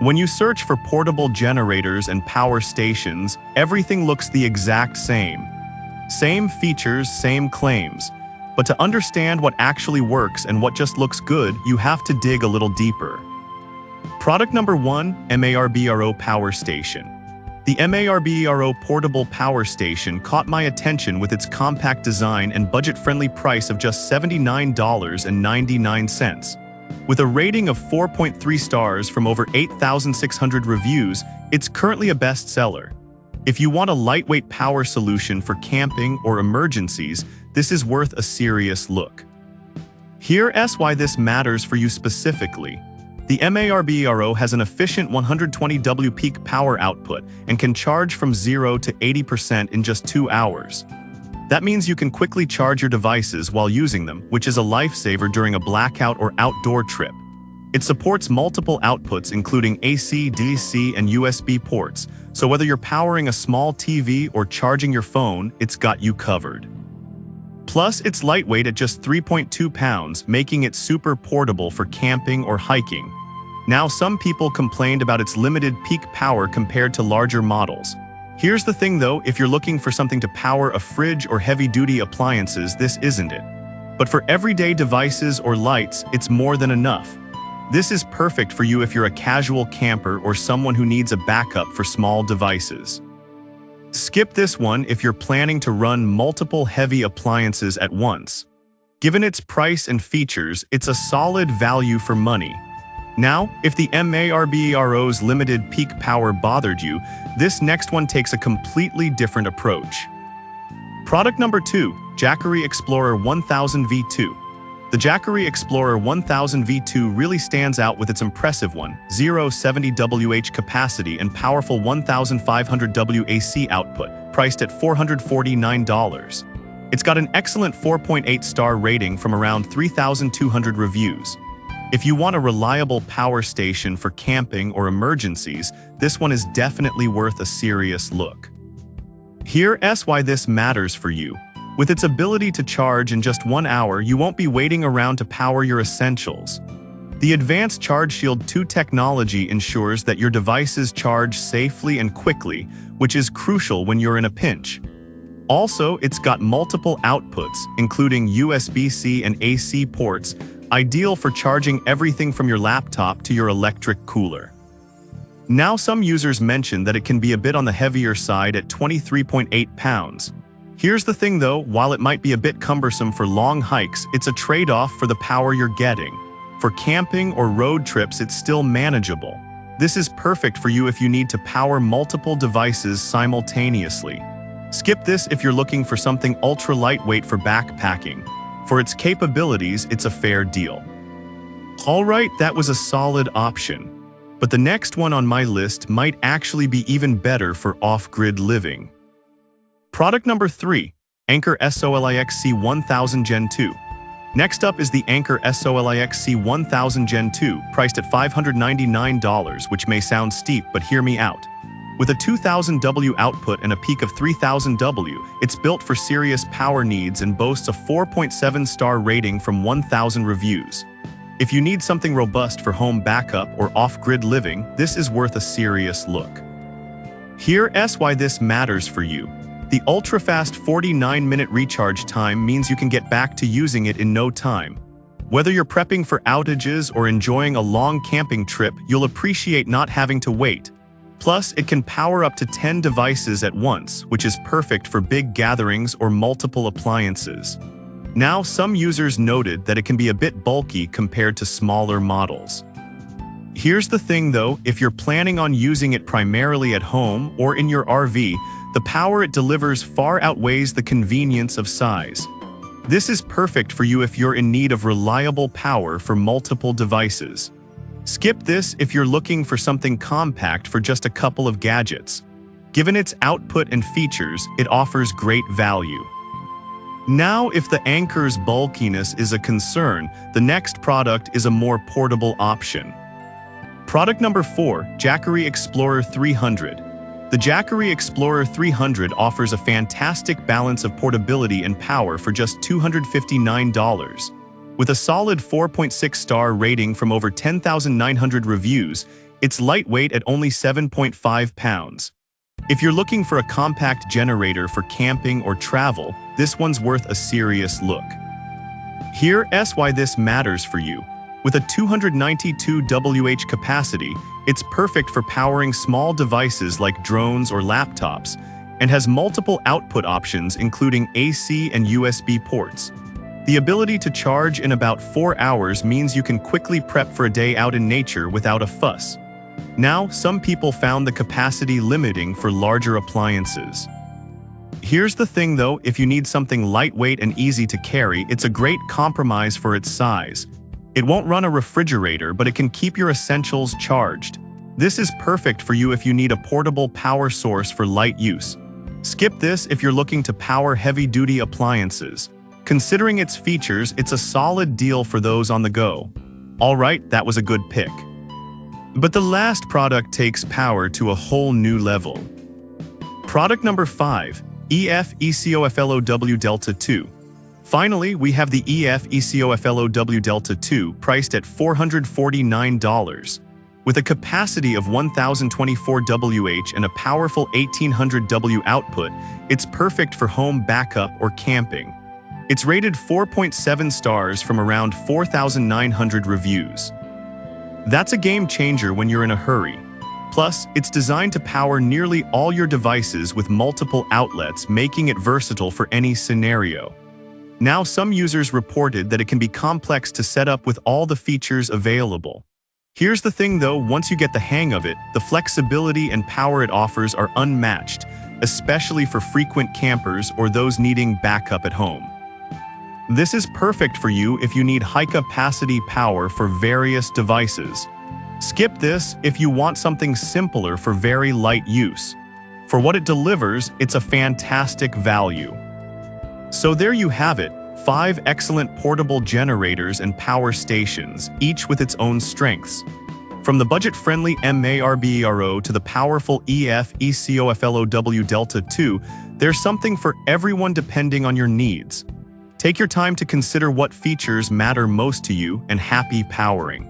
When you search for portable generators and power stations, everything looks the exact same. Same features, same claims. But to understand what actually works and what just looks good, you have to dig a little deeper. Product number 1, MARBRO Power Station. The MARBRO Portable Power Station caught my attention with its compact design and budget-friendly price of just $79.99. With a rating of 4.3 stars from over 8,600 reviews, it's currently a bestseller. If you want a lightweight power solution for camping or emergencies, this is worth a serious look. Here's why this matters for you specifically. The MARBRO has an efficient 120 W peak power output and can charge from 0 to 80% in just 2 hours. That means you can quickly charge your devices while using them, which is a lifesaver during a blackout or outdoor trip. It supports multiple outputs including AC, DC, and USB ports, so whether you're powering a small TV or charging your phone, it's got you covered. Plus, it's lightweight at just 3.2 pounds, making it super portable for camping or hiking. Now, some people complained about its limited peak power compared to larger models. Here's the thing though, if you're looking for something to power a fridge or heavy-duty appliances, this isn't it. But for everyday devices or lights, it's more than enough. This is perfect for you if you're a casual camper or someone who needs a backup for small devices. Skip this one if you're planning to run multiple heavy appliances at once. Given its price and features, it's a solid value for money. Now, if the MARBRO's limited peak power bothered you, this next one takes a completely different approach. Product number 2, Jackery Explorer 1000 V2. The Jackery Explorer 1000 V2 really stands out with its impressive 1070 Wh capacity and powerful 1500 W AC output, priced at $449. It's got an excellent 4.8-star rating from around 3,200 reviews. If you want a reliable power station for camping or emergencies, this one is definitely worth a serious look. Here's why this matters for you. With its ability to charge in just 1 hour, you won't be waiting around to power your essentials. The advanced Charge Shield 2 technology ensures that your devices charge safely and quickly, which is crucial when you're in a pinch. Also, it's got multiple outputs, including USB-C and AC ports, ideal for charging everything from your laptop to your electric cooler. Now, some users mention that it can be a bit on the heavier side at 23.8 pounds. Here's the thing though, while it might be a bit cumbersome for long hikes, it's a trade-off for the power you're getting. For camping or road trips, it's still manageable. This is perfect for you if you need to power multiple devices simultaneously. Skip this if you're looking for something ultra lightweight for backpacking. For its capabilities, it's a fair deal. Alright, that was a solid option. But the next one on my list might actually be even better for off-grid living. Product number 3, Anker SOLIX C1000 Gen 2. Next up is the Anker SOLIX C1000 Gen 2, priced at $599, which may sound steep, but hear me out. With a 2000 W output and a peak of 3000 W, it's built for serious power needs and boasts a 4.7-star rating from 1,000 reviews. If you need something robust for home backup or off-grid living, this is worth a serious look. Here's why this matters for you. The ultra-fast 49-minute recharge time means you can get back to using it in no time. Whether you're prepping for outages or enjoying a long camping trip, you'll appreciate not having to wait. Plus, it can power up to 10 devices at once, which is perfect for big gatherings or multiple appliances. Now, some users noted that it can be a bit bulky compared to smaller models. Here's the thing though, if you're planning on using it primarily at home or in your RV, the power it delivers far outweighs the convenience of size. This is perfect for you if you're in need of reliable power for multiple devices. Skip this if you're looking for something compact for just a couple of gadgets. Given its output and features, it offers great value. Now, if the Anker's bulkiness is a concern, the next product is a more portable option. Product number 4, Jackery Explorer 300. The Jackery Explorer 300 offers a fantastic balance of portability and power for just $259. With a solid 4.6-star rating from over 10,900 reviews, It's lightweight at only 7.5 pounds. If you're looking for a compact generator for camping or travel, this one's worth a serious look. Here's why this matters for you. With a 292 Wh capacity, it's perfect for powering small devices like drones or laptops, and has multiple output options including AC and USB ports. The ability to charge in about 4 hours means you can quickly prep for a day out in nature without a fuss. Now, some people found the capacity limiting for larger appliances. Here's the thing though, if you need something lightweight and easy to carry, it's a great compromise for its size. It won't run a refrigerator, but it can keep your essentials charged. This is perfect for you if you need a portable power source for light use. Skip this if you're looking to power heavy-duty appliances. Considering its features, it's a solid deal for those on the go. Alright, that was a good pick. But the last product takes power to a whole new level. Product number 5, EF ECOFLOW Delta 2. Finally, we have the EF ECOFLOW Delta 2 priced at $449. With a capacity of 1024 Wh and a powerful 1800 W output, it's perfect for home backup or camping. It's rated 4.7 stars from around 4,900 reviews. That's a game changer when you're in a hurry. Plus, it's designed to power nearly all your devices with multiple outlets, making it versatile for any scenario. Now, some users reported that it can be complex to set up with all the features available. Here's the thing though, once you get the hang of it, the flexibility and power it offers are unmatched, especially for frequent campers or those needing backup at home. This is perfect for you if you need high-capacity power for various devices. Skip this if you want something simpler for very light use. For what it delivers, it's a fantastic value. So there you have it, 5 excellent portable generators and power stations, each with its own strengths. From the budget-friendly MARBERO to the powerful EF ECOFLOW Delta 2, there's something for everyone depending on your needs. Take your time to consider what features matter most to you, and happy powering.